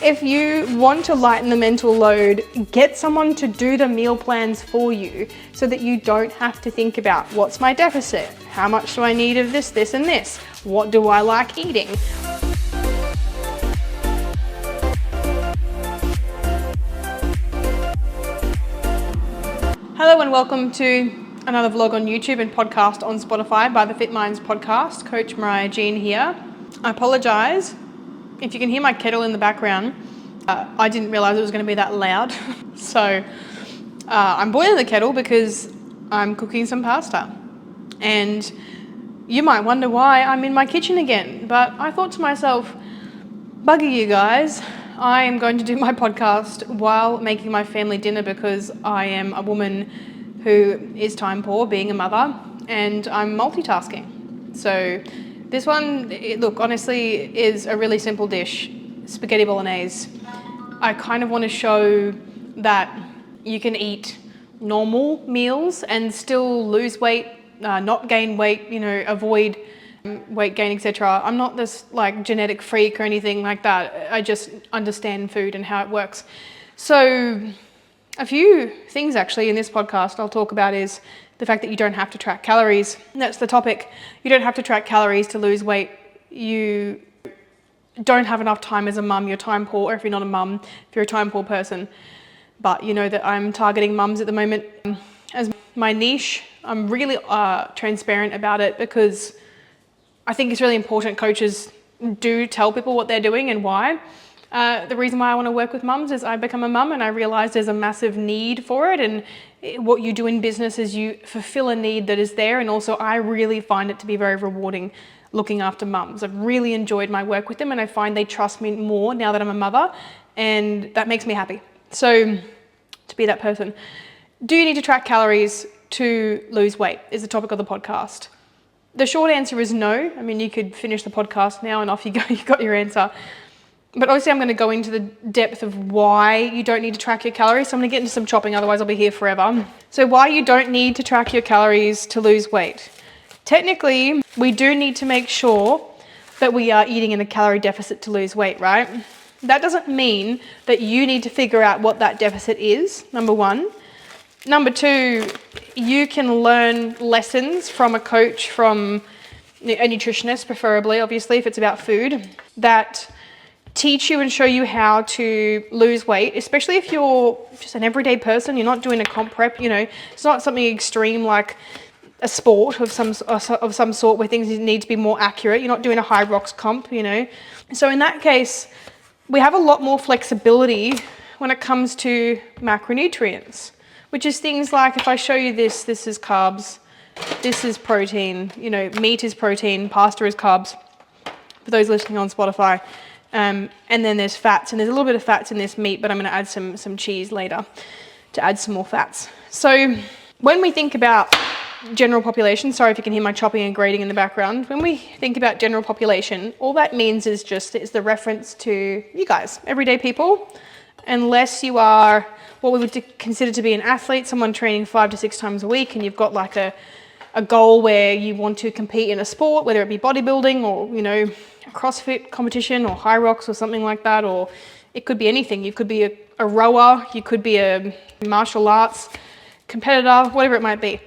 if you want to lighten the mental load, get someone to do the meal plans for you so that you don't have to think about what's my deficit, how much do I need of this, this, and this, what do I like eating. Hello and welcome to another vlog on YouTube and podcast on Spotify by the Fit Minds podcast. Coach Mariah Jean here. I apologise if you can hear my kettle in the background. I didn't realise it was going to be that loud. So I'm boiling the kettle because I'm cooking some pasta. And you might wonder why I'm in my kitchen again. But I thought to myself, bugger you guys, I am going to do my podcast while making my family dinner because I am a woman who is time poor, being a mother, and I'm multitasking. So this one, look, honestly, is a really simple dish, spaghetti bolognese. I kind of want to show that you can eat normal meals and still lose weight, not gain weight, avoid weight gain, etc. I'm not this like genetic freak or anything like that. I just understand food and how it works. So a few things actually in this podcast I'll talk about is the fact that you don't have to track calories. And that's the topic. You don't have to track calories to lose weight. You don't have enough time as a mum. You're time poor, or if you're not a mum, if you're a time poor person. But you know that I'm targeting mums at the moment as my niche. I'm really transparent about it because I think it's really important coaches do tell people what they're doing and why. The reason why I want to work with mums is I become a mum and I realize there's a massive need for it, and what you do in business is you fulfill a need that is there, and also I really find it to be very rewarding looking after mums. I've really enjoyed my work with them and I find they trust me more now that I'm a mother, and that makes me happy. So to be that person. Do you need to track calories to lose weight is the topic of the podcast. The short answer is no. I mean, you could finish the podcast now and off you go, you got your answer. But obviously I'm going to go into the depth of why you don't need to track your calories. So I'm going to get into some chopping, otherwise I'll be here forever. So why you don't need to track your calories to lose weight. Technically, we do need to make sure that we are eating in a calorie deficit to lose weight, right? That doesn't mean that you need to figure out what that deficit is, number one. Number two, you can learn lessons from a coach, from a nutritionist, preferably, obviously, if it's about food, that teach you and show you how to lose weight, especially if you're just an everyday person, you're not doing a comp prep, it's not something extreme like a sport of some sort where things need to be more accurate. You're not doing a high rocks comp, So in that case, we have a lot more flexibility when it comes to macronutrients, which is things like, if I show you this is carbs, this is protein, meat is protein, pasta is carbs, for those listening on Spotify. And then there's fats, and there's a little bit of fats in this meat, but I'm going to add some cheese later to add some more fats. So when we think about general population, sorry if you can hear my chopping and grating in the background, when we think about general population, all that means is it's the reference to you guys, everyday people, unless you are what we would consider to be an athlete, someone training 5 to 6 times a week, and you've got like a goal where you want to compete in a sport, whether it be bodybuilding or, a CrossFit competition or high rocks or something like that, or it could be anything. You could be a rower, you could be a martial arts competitor, whatever it might be.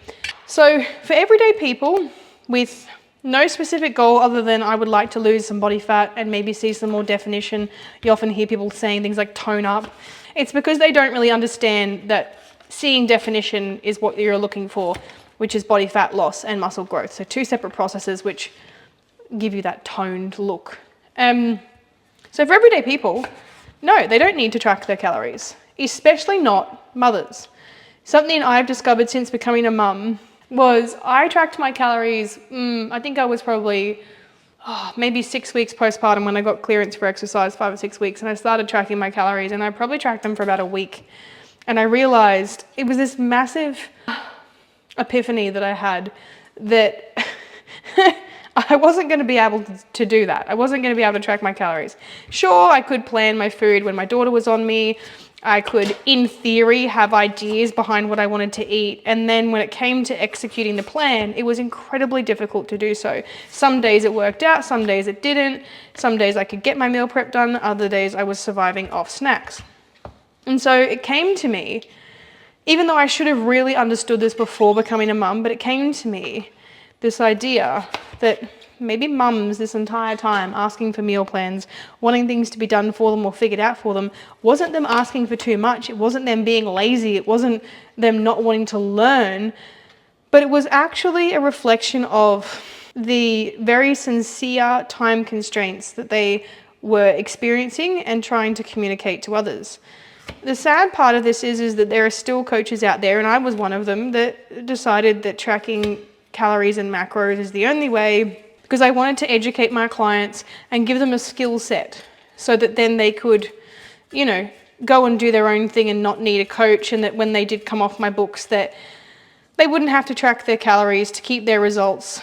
So for everyday people with no specific goal other than I would like to lose some body fat and maybe see some more definition, you often hear people saying things like tone up. It's because they don't really understand that seeing definition is what you're looking for, which is body fat loss and muscle growth. So 2 separate processes which give you that toned look. So for everyday people, no, they don't need to track their calories, especially not mothers. Something I've discovered since becoming a mum was I tracked my calories, I think I was probably maybe 6 weeks postpartum when I got clearance for exercise, 5 or 6 weeks, and I started tracking my calories, and I probably tracked them for about a week. And I realized it was this massive epiphany that I had that I wasn't going to be able to do that. I wasn't going to be able to track my calories. Sure, I could plan my food when my daughter was on me. I could, in theory, have ideas behind what I wanted to eat. And then when it came to executing the plan, it was incredibly difficult to do so. Some days it worked out, some days it didn't. Some days I could get my meal prep done, other days I was surviving off snacks. And so it came to me, even though I should have really understood this before becoming a mum, but it came to me, this idea that maybe mums this entire time asking for meal plans, wanting things to be done for them or figured out for them, wasn't them asking for too much. It wasn't them being lazy. It wasn't them not wanting to learn, but it was actually a reflection of the very sincere time constraints that they were experiencing and trying to communicate to others. The sad part of this is that there are still coaches out there, and I was one of them, that decided that tracking calories and macros is the only way, because I wanted to educate my clients and give them a skill set so that then they could, go and do their own thing and not need a coach, and that when they did come off my books that they wouldn't have to track their calories to keep their results,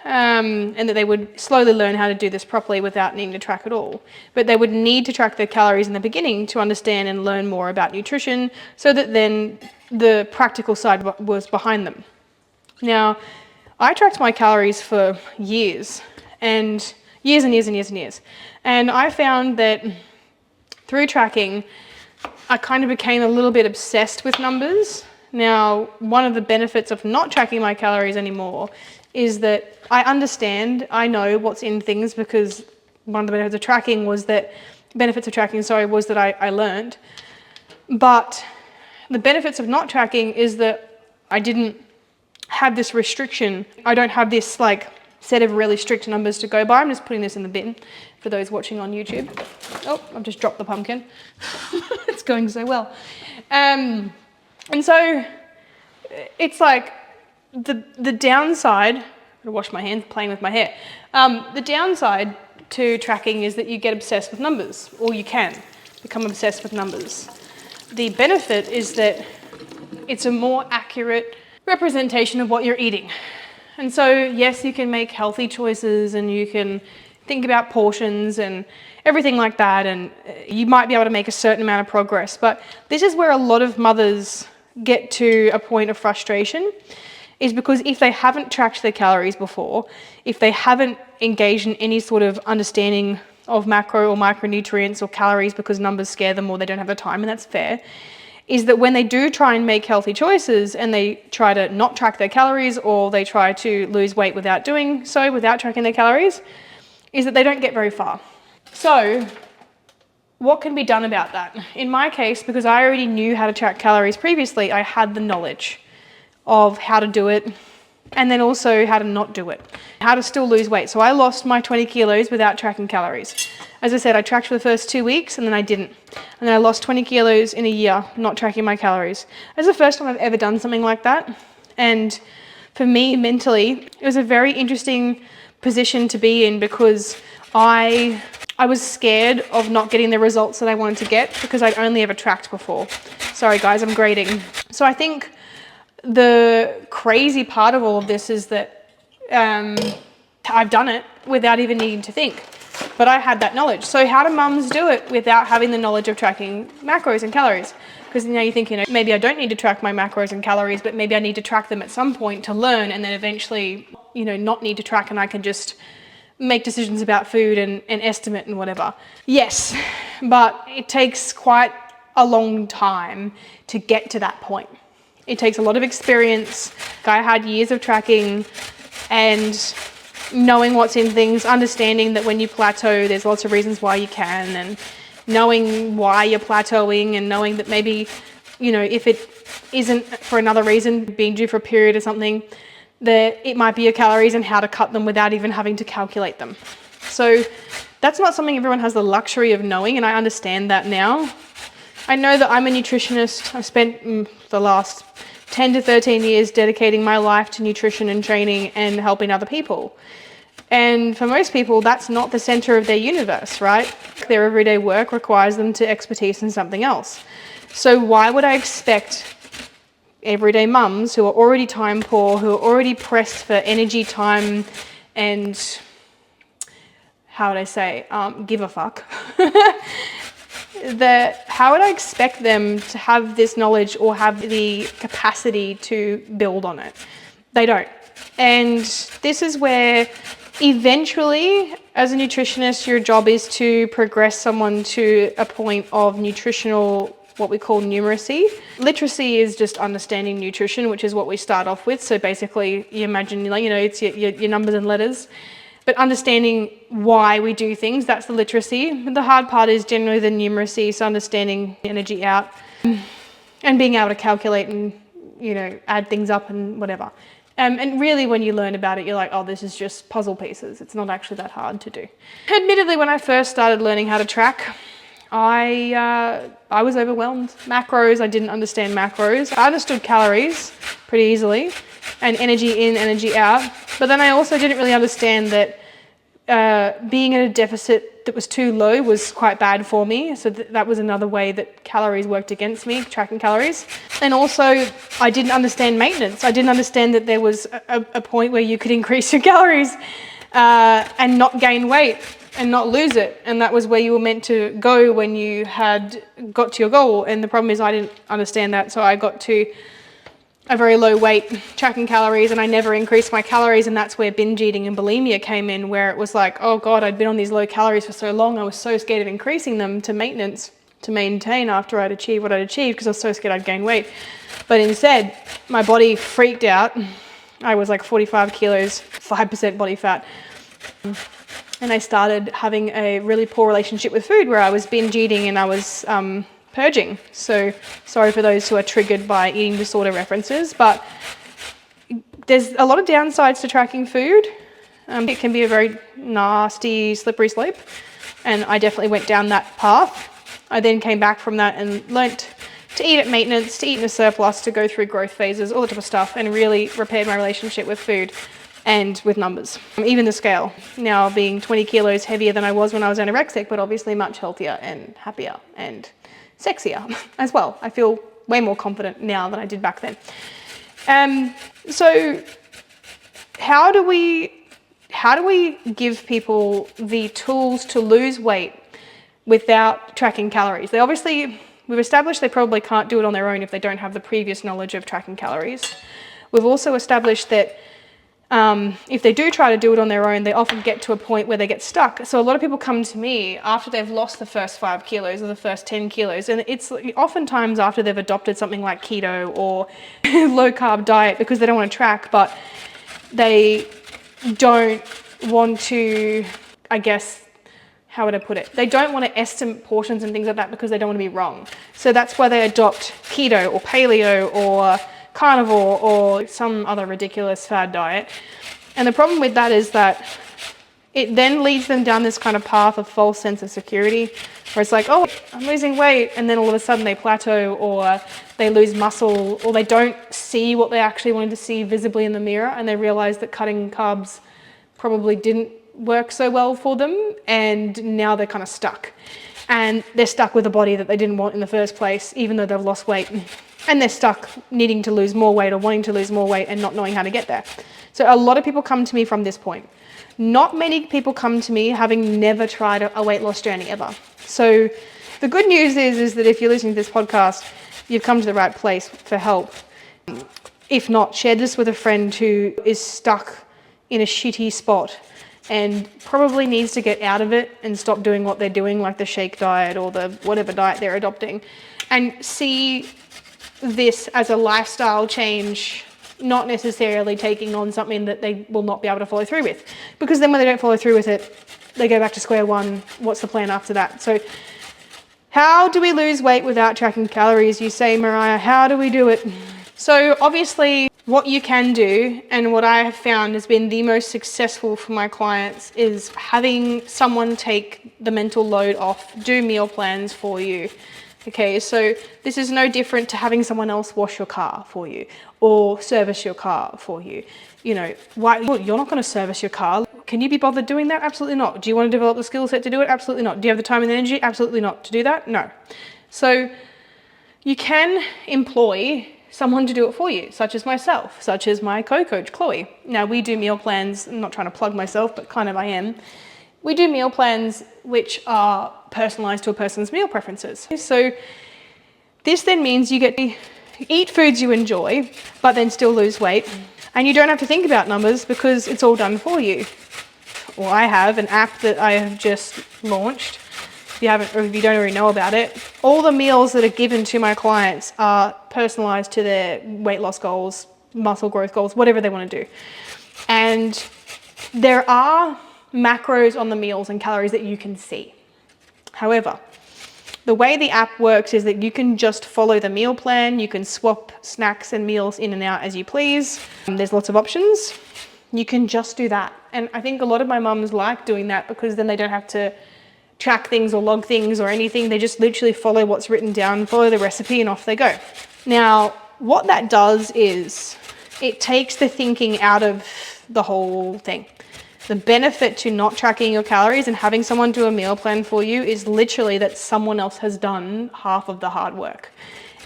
and that they would slowly learn how to do this properly without needing to track at all. But they would need to track their calories in the beginning to understand and learn more about nutrition, so that then the practical side was behind them. Now, I tracked my calories for years, and years and years and years and years. And I found that through tracking, I kind of became a little bit obsessed with numbers. Now, one of the benefits of not tracking my calories anymore is that I know what's in things, because one of the benefits of tracking was that, I learned. But the benefits of not tracking is that I didn't have this restriction. I don't have this set of really strict numbers to go by. I'm just putting this in the bin for those watching on YouTube. Oh, I've just dropped the pumpkin. It's going so well. And so it's like the downside, I'm gonna wash my hands playing with my hair. The downside to tracking is that you get obsessed with numbers, or you can become obsessed with numbers. The benefit is that it's a more accurate representation of what you're eating. And so, yes, you can make healthy choices and you can think about portions and everything like that, and you might be able to make a certain amount of progress. But this is where a lot of mothers get to a point of frustration, is because if they haven't tracked their calories before, if they haven't engaged in any sort of understanding of macro or micronutrients or calories because numbers scare them or they don't have the time, and that's fair, is that when they do try and make healthy choices and they try to not track their calories, or they try to lose weight without doing so, without tracking their calories, is that they don't get very far. So what can be done about that? In my case, because I already knew how to track calories previously, I had the knowledge of how to do it, and then also how to not do it, how to still lose weight. So I lost my 20 kilos without tracking calories. As I said, I tracked for the first 2 weeks and then I didn't. And then I lost 20 kilos in a year not tracking my calories. That's the first time I've ever done something like that. And for me, mentally, it was a very interesting position to be in, because I was scared of not getting the results that I wanted to get, because I'd only ever tracked before. Sorry guys, I'm grading. So I think the crazy part of all of this is that I've done it without even needing to think, but I had that knowledge. So how do mums do it without having the knowledge of tracking macros and calories? Because now you're thinking, maybe I don't need to track my macros and calories, but maybe I need to track them at some point to learn, and then eventually, not need to track, and I can just make decisions about food and estimate and whatever. Yes, but it takes quite a long time to get to that point. It takes a lot of experience. I had years of tracking and knowing what's in things, understanding that when you plateau, there's lots of reasons why you can, and knowing why you're plateauing, and knowing that maybe, if it isn't for another reason, being due for a period or something, that it might be your calories and how to cut them without even having to calculate them. So that's not something everyone has the luxury of knowing, and I understand that now. I know that I'm a nutritionist. I've spent the last 10 to 13 years dedicating my life to nutrition and training and helping other people. And for most people, that's not the center of their universe, right? Their everyday work requires them to expertise in something else. So why would I expect everyday mums who are already time poor, who are already pressed for energy, time, and give a fuck, how would I expect them to have this knowledge or have the capacity to build on it? They don't. And this is where eventually, as a nutritionist, your job is to progress someone to a point of nutritional, what we call numeracy. Literacy is just understanding nutrition, which is what we start off with. So basically, you imagine, it's your numbers and letters. But understanding why we do things, that's the literacy. The hard part is generally the numeracy, so understanding energy out and being able to calculate and, add things up and whatever. And really when you learn about it, you're like, oh, this is just puzzle pieces. It's not actually that hard to do. Admittedly, when I first started learning how to track, I was overwhelmed. Macros, I didn't understand macros. I understood calories pretty easily and energy in, energy out. But then I also didn't really understand that being at a deficit that was too low was quite bad for me. So that was another way that calories worked against me, tracking calories. And also I didn't understand maintenance. I didn't understand that there was a point where you could increase your calories and not gain weight and not lose it. And that was where you were meant to go when you had got to your goal. And the problem is I didn't understand that. So I got to a very low weight tracking calories and I never increased my calories, and that's where binge eating and bulimia came in, where it was like, oh God, I'd been on these low calories for so long, I was so scared of increasing them to maintain after I'd achieved what I'd achieved because I was so scared I'd gain weight. But instead, my body freaked out. I was like 45 kilos, 5% body fat. And I started having a really poor relationship with food where I was binge eating and I was purging. So sorry for those who are triggered by eating disorder references, but there's a lot of downsides to tracking food. It can be a very nasty, slippery slope, and I definitely went down that path. I then came back from that and learnt to eat at maintenance, to eat in a surplus, to go through growth phases, all that type of stuff, and really repaired my relationship with food and with numbers. Even the scale, now being 20 kilos heavier than I was when I was anorexic, but obviously much healthier and happier and sexier as well. I feel way more confident now than I did back then. So how do we give people the tools to lose weight without tracking calories? We've established they probably can't do it on their own if they don't have the previous knowledge of tracking calories. We've also established that if they do try to do it on their own, they often get to a point where they get stuck. So a lot of people come to me after they've lost the first 5 kilos or the first 10 kilos. And it's oftentimes after they've adopted something like keto or low carb diet because they don't want to track, but they don't want to, I guess, how would I put it? They don't want to estimate portions and things like that because they don't want to be wrong. So that's why they adopt keto or paleo or carnivore or some other ridiculous fad diet. And the problem with that is that it then leads them down this kind of path of false sense of security where it's like, oh, I'm losing weight, and then all of a sudden they plateau or they lose muscle or they don't see what they actually wanted to see visibly in the mirror, and they realize that cutting carbs probably didn't work so well for them, and now they're kind of stuck. And they're stuck with a body that they didn't want in the first place, even though they've lost weight. And they're stuck needing to lose more weight or wanting to lose more weight and not knowing how to get there. So a lot of people come to me from this point. Not many people come to me having never tried a weight loss journey ever. So the good news is that if you're listening to this podcast, you've come to the right place for help. If not, share this with a friend who is stuck in a shitty spot and probably needs to get out of it and stop doing what they're doing, like the shake diet or the whatever diet they're adopting, and see this as a lifestyle change, not necessarily taking on something that they will not be able to follow through with. Because then when they don't follow through with it, they go back to square one. What's the plan after that? So how do we lose weight without tracking calories? You say, Mariah, how do we do it? So obviously what you can do, and what I have found has been the most successful for my clients, is having someone take the mental load off, do meal plans for you. Okay, so this is no different to having someone else wash your car for you or service your car for you. You know, why? Well, you're not going to service your car. Can you be bothered doing that? Absolutely not. Do you want to develop the skill set to do it? Absolutely not. Do you have the time and energy? Absolutely not. To do that? No. So you can employ someone to do it for you, such as myself, such as my co-coach, Chloe. Now, we do meal plans. I'm not trying to plug myself, but kind of I am. we do meal plans which are personalised to a person's meal preferences. So this then means you get to eat foods you enjoy, but then still lose weight. And you don't have to think about numbers because it's all done for you. Or I have an app that I have just launched. If you haven't, or if you don't already know about it, all the meals that are given to my clients are personalised to their weight loss goals, muscle growth goals, whatever they want to do. And there are macros on the meals and calories that you can see. However, the way the app works is that you can just follow the meal plan. You can swap snacks and meals in and out as you please. There's lots of options. You can just do that. And I think a lot of my mums like doing that because then they don't have to track things or log things or anything. They just literally follow what's written down, follow the recipe, and off they go. Now, what that does is it takes the thinking out of the whole thing. The benefit to not tracking your calories and having someone do a meal plan for you is literally that someone else has done half of the hard work.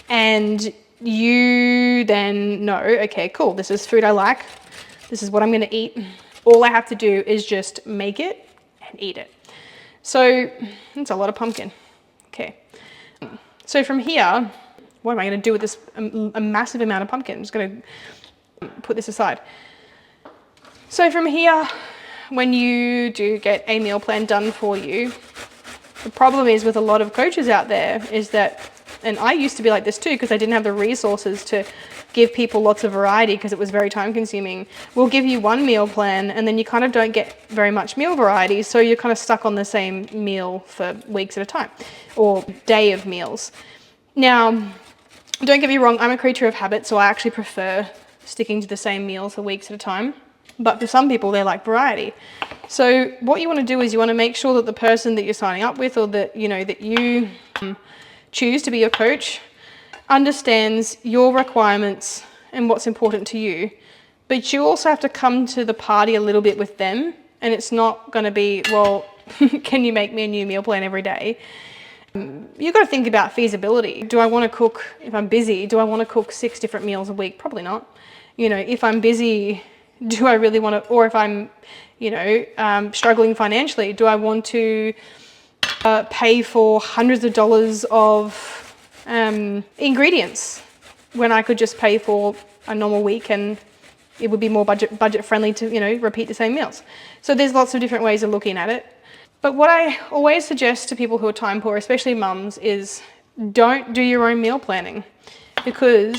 And you then know, okay, cool, this is food I like. This is what I'm going to eat. All I have to do is just make it and eat it. So that's a lot of pumpkin. Okay. So from here, what am I going to do with this a massive amount of pumpkin? I'm just going to put this aside. So from here, when you do get a meal plan done for you, the problem is with a lot of coaches out there is that, and I used to be like this too because I didn't have the resources to give people lots of variety because it was very time consuming. We'll give you one meal plan and then you kind of don't get very much meal variety, so you're kind of stuck on the same meal for weeks at a time or day of meals. Now, don't get me wrong, I'm a creature of habit, so I actually prefer sticking to the same meals for weeks at a time. But for some people, they like variety. So what you want to do is you want to make sure that the person that you're signing up with or that you choose to be your coach understands your requirements and what's important to you. But you also have to come to the party a little bit with them. And it's not going to be, well, can you make me a new meal plan every day? You've got to think about feasibility. Do I want to cook, if I'm busy, do I want to cook 6 different meals a week? Probably not. If I'm busy, do I really want to, or if I'm, struggling financially, do I want to pay for hundreds of dollars of ingredients when I could just pay for a normal week and it would be more budget friendly to, repeat the same meals? So there's lots of different ways of looking at it. But what I always suggest to people who are time poor, especially mums, is don't do your own meal planning, because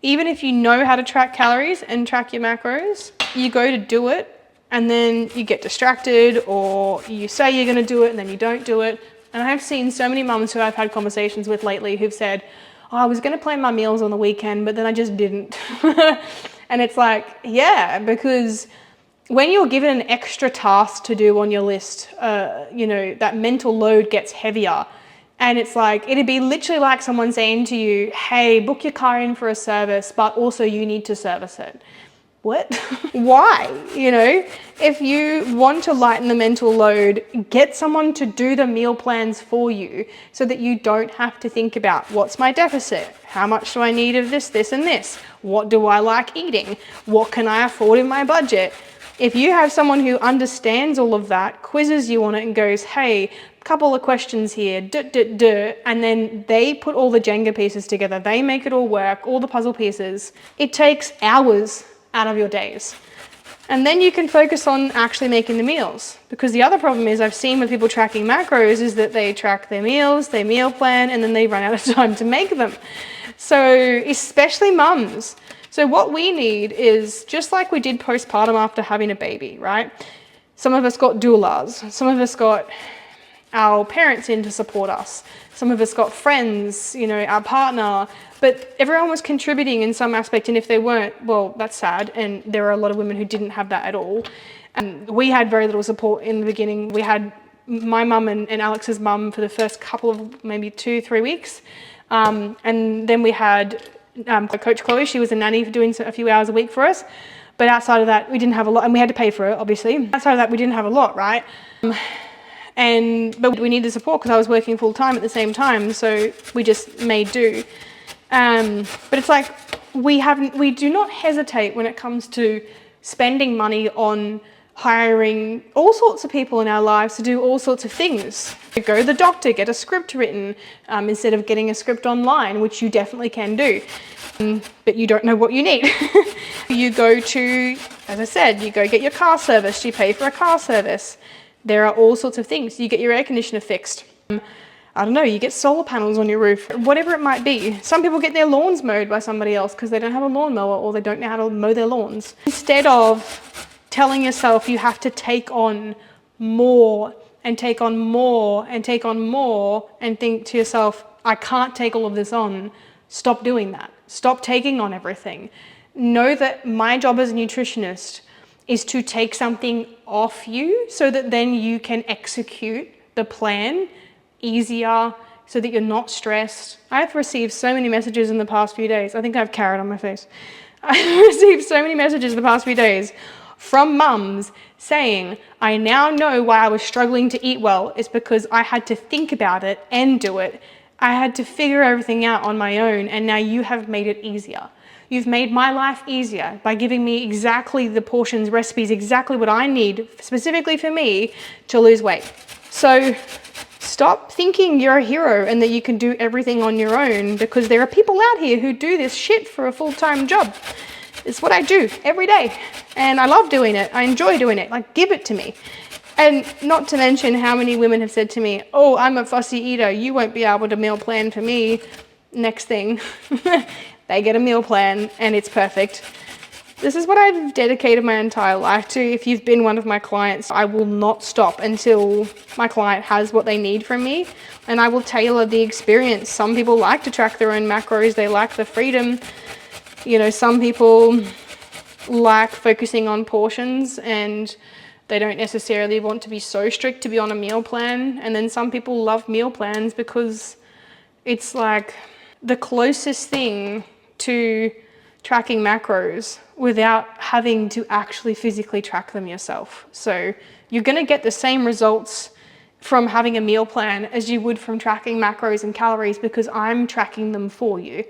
even if you know how to track calories and track your macros, you go to do it and then you get distracted, or you say you're going to do it and then you don't do it. And I have seen so many mums who I've had conversations with lately who've said, I was going to plan my meals on the weekend, but then I just didn't. And it's like, yeah, because when you're given an extra task to do on your list, that mental load gets heavier. And it's like, it'd be literally like someone saying to you, hey, book your car in for a service, but also you need to service it. What? Why? If you want to lighten the mental load, get someone to do the meal plans for you so that you don't have to think about what's my deficit? How much do I need of this, this, and this? What do I like eating? What can I afford in my budget? If you have someone who understands all of that, quizzes you on it and goes, hey, couple of questions here, and then they put all the Jenga pieces together, they make it all work, all the puzzle pieces, it takes hours out of your days. And then you can focus on actually making the meals. Because the other problem is I've seen with people tracking macros is that they track their meals, they meal plan, and then they run out of time to make them. So especially mums. So what we need is, just like we did postpartum after having a baby, right? Some of us got doulas, some of us got our parents in to support us, some of us got friends, our partner, but everyone was contributing in some aspect, and if they weren't, well, that's sad, and there are a lot of women who didn't have that at all. And we had very little support in the beginning. We had my mum and Alex's mum for the first couple of maybe 2-3 weeks, and then we had Coach Chloe. She was a nanny for doing a few hours a week for us, but outside of that we didn't have a lot, and we had to pay for it, obviously. Outside of that we didn't have a lot, right? But we needed support because I was working full time at the same time, so we just made do. But it's like we do not hesitate when it comes to spending money on hiring all sorts of people in our lives to do all sorts of things. You go to the doctor, get a script written instead of getting a script online, which you definitely can do, but you don't know what you need. You go to, as I said, you go get your car serviced, you pay for a car service. There are all sorts of things. You get your air conditioner fixed. I don't know, you get solar panels on your roof, whatever it might be. Some people get their lawns mowed by somebody else because they don't have a lawnmower or they don't know how to mow their lawns. Instead of telling yourself you have to take on more and take on more and take on more and think to yourself, I can't take all of this on, stop doing that. Stop taking on everything. Know that my job as a nutritionist is to take something off you so that then you can execute the plan easier so that you're not stressed. I've received so many messages in the past few days. I think I have carrot on my face. I've received so many messages in the past few days from mums saying, I now know why I was struggling to eat well. It's because I had to think about it and do it. I had to figure everything out on my own, and now you have made it easier. You've made my life easier by giving me exactly the portions, recipes, exactly what I need specifically for me to lose weight. So stop thinking you're a hero and that you can do everything on your own, because there are people out here who do this shit for a full-time job. It's what I do every day, and I love doing it. I enjoy doing it. Like, give it to me. And not to mention how many women have said to me, oh, I'm a fussy eater. You won't be able to meal plan for me. Next thing, they get a meal plan and it's perfect. This is what I've dedicated my entire life to. If you've been one of my clients, I will not stop until my client has what they need from me, and I will tailor the experience. Some people like to track their own macros. They like the freedom. You know, some people like focusing on portions and they don't necessarily want to be so strict to be on a meal plan. And then some people love meal plans because it's like the closest thing to tracking macros without having to actually physically track them yourself. So you're going to get the same results from having a meal plan as you would from tracking macros and calories, because I'm tracking them for you.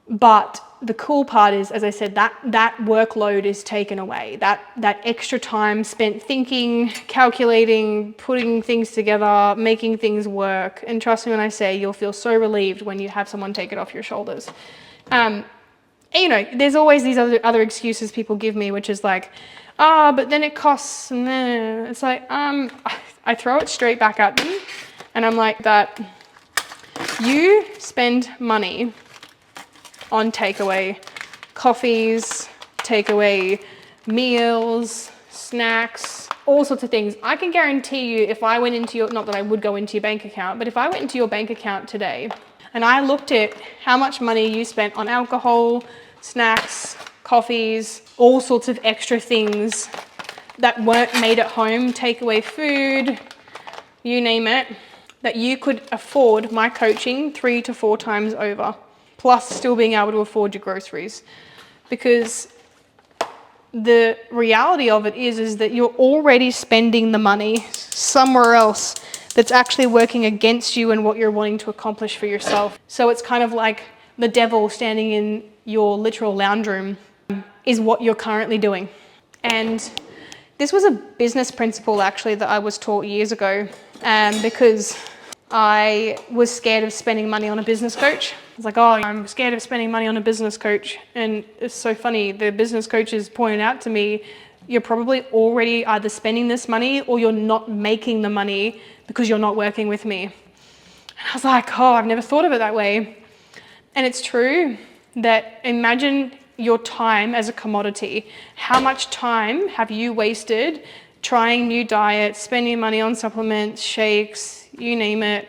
But the cool part is, as I said, that workload is taken away. That extra time spent thinking, calculating, putting things together, making things work. And trust me when I say, you'll feel so relieved when you have someone take it off your shoulders. And, you know, there's always these other excuses people give me, which is like, but then it costs, and then it's like, I throw it straight back at them, and I'm like, that you spend money on takeaway coffees, takeaway meals, snacks, all sorts of things. I can guarantee you, if I went into your, not that I would go into your bank account, but if I went into your bank account today and I looked at how much money you spent on alcohol, snacks, coffees, all sorts of extra things that weren't made at home, takeaway food, you name it, that you could afford my coaching 3 to 4 times over, plus still being able to afford your groceries. Because the reality of it is that you're already spending the money somewhere else that's actually working against you and what you're wanting to accomplish for yourself. So it's kind of like the devil standing in your literal lounge room is what you're currently doing. And this was a business principle actually that I was taught years ago, because I was scared of spending money on a business coach. I was like, oh, I'm scared of spending money on a business coach. And it's so funny, the business coaches pointed out to me, you're probably already either spending this money or you're not making the money because you're not working with me. And I was like, oh, I've never thought of it that way. And it's true that imagine your time as a commodity. How much time have you wasted trying new diets, spending money on supplements, shakes, you name it,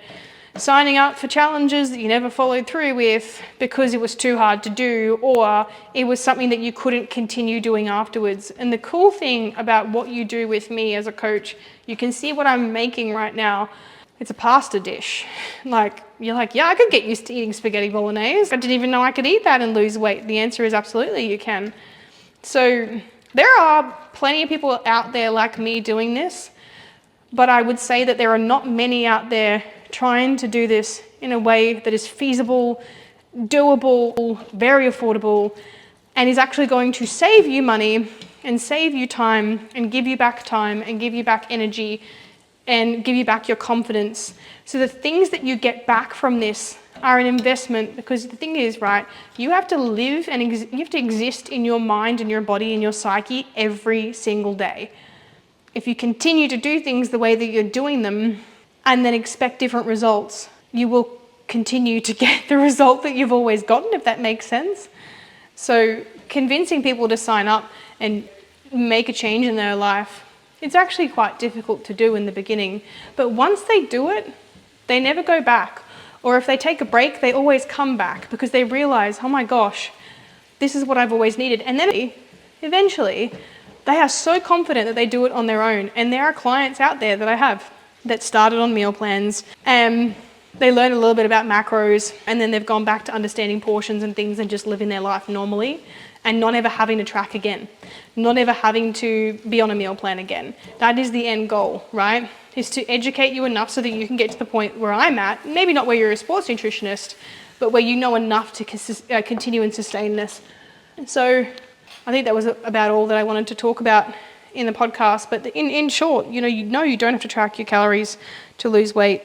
signing up for challenges that you never followed through with because it was too hard to do, or it was something that you couldn't continue doing afterwards. And the cool thing about what you do with me as a coach, you can see what I'm making right now. It's a pasta dish. Like, you're like, yeah, I could get used to eating spaghetti bolognese. I didn't even know I could eat that and lose weight. The answer is absolutely you can. So there are plenty of people out there like me doing this, but I would say that there are not many out there trying to do this in a way that is feasible, doable, very affordable, and is actually going to save you money and save you time and give you back energy and give you back your confidence. So the things that you get back from this are an investment, because the thing is, right, you have to live and you have to exist in your mind and your body and your psyche every single day. If you continue to do things the way that you're doing them and then expect different results, you will continue to get the result that you've always gotten, if that makes sense. So convincing people to sign up and make a change in their life, it's actually quite difficult to do in the beginning. But once they do it, they never go back. Or if they take a break, they always come back because they realize, oh my gosh, this is what I've always needed. And then eventually, they are so confident that they do it on their own. And there are clients out there that I have that started on meal plans, and they learned a little bit about macros, and then they've gone back to understanding portions and things and just living their life normally and not ever having to track again, not ever having to be on a meal plan again. That is the end goal, right? Is to educate you enough so that you can get to the point where I'm at, maybe not where you're a sports nutritionist, but where you know enough to continue and sustain this. So I think that was about all that I wanted to talk about in the podcast. But in short, you don't have to track your calories to lose weight.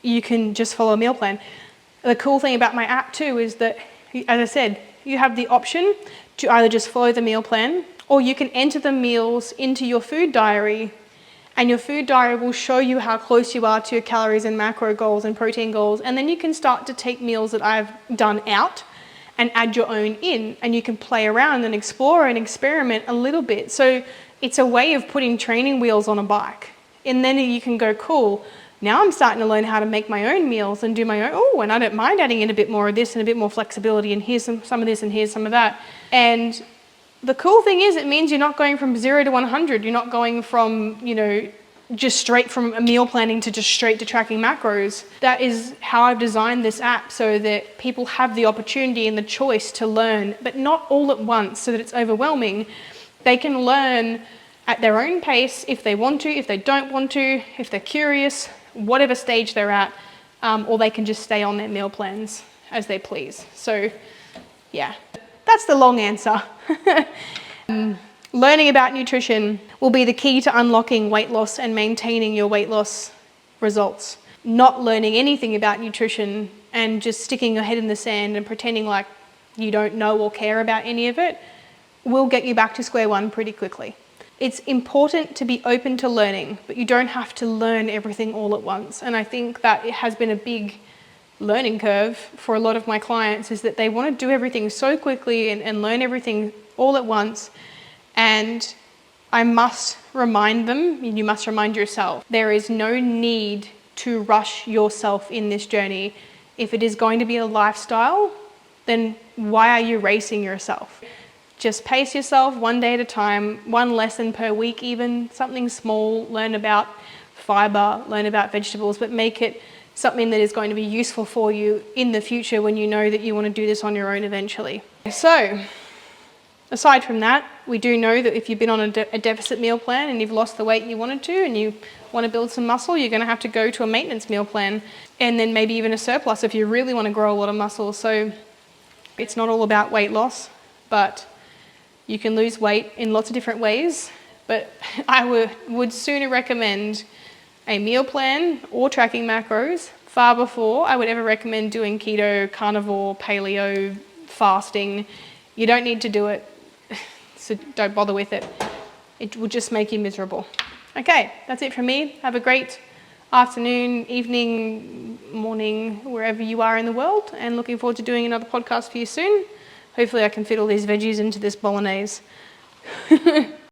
You can just follow a meal plan. The cool thing about my app too is that, as I said, you have the option to either just follow the meal plan, or you can enter the meals into your food diary, and your food diary will show you how close you are to your calories and macro goals and protein goals. And then you can start to take meals that I've done out and add your own in, and you can play around and explore and experiment a little bit. So it's a way of putting training wheels on a bike. And then you can go, cool, now I'm starting to learn how to make my own meals and do my own, and I don't mind adding in a bit more of this and a bit more flexibility, and here's some of this and here's some of that. And the cool thing is, it means you're not going from 0 to 100. You're not going from, just straight from a meal planning to just straight to tracking macros. That is how I've designed this app, so that people have the opportunity and the choice to learn, but not all at once so that it's overwhelming. They can learn at their own pace if they want to, if they don't want to, if they're curious, whatever stage they're at, or they can just stay on their meal plans as they please. So yeah, that's the long answer. Learning about nutrition will be the key to unlocking weight loss and maintaining your weight loss results. Not learning anything about nutrition and just sticking your head in the sand and pretending like you don't know or care about any of it will get you back to square one pretty quickly. It's important to be open to learning, but you don't have to learn everything all at once. And I think that it has been a big learning curve for a lot of my clients, is that they want to do everything so quickly and learn everything all at once. And I must remind them, and you must remind yourself, there is no need to rush yourself in this journey. If it is going to be a lifestyle, then why are you racing yourself? Just pace yourself one day at a time, one lesson per week even, something small. Learn about fiber, learn about vegetables, but make it something that is going to be useful for you in the future when you know that you want to do this on your own eventually. So, aside from that, we do know that if you've been on a deficit meal plan and you've lost the weight you wanted to and you want to build some muscle, you're going to have to go to a maintenance meal plan, and then maybe even a surplus if you really want to grow a lot of muscle. So it's not all about weight loss, but you can lose weight in lots of different ways. But I would sooner recommend a meal plan or tracking macros far before I would ever recommend doing keto, carnivore, paleo, fasting. You don't need to do it, so don't bother with it. It will just make you miserable. Okay, that's it from me. Have a great afternoon, evening, morning, wherever you are in the world, and looking forward to doing another podcast for you soon. Hopefully I can fit all these veggies into this Bolognese.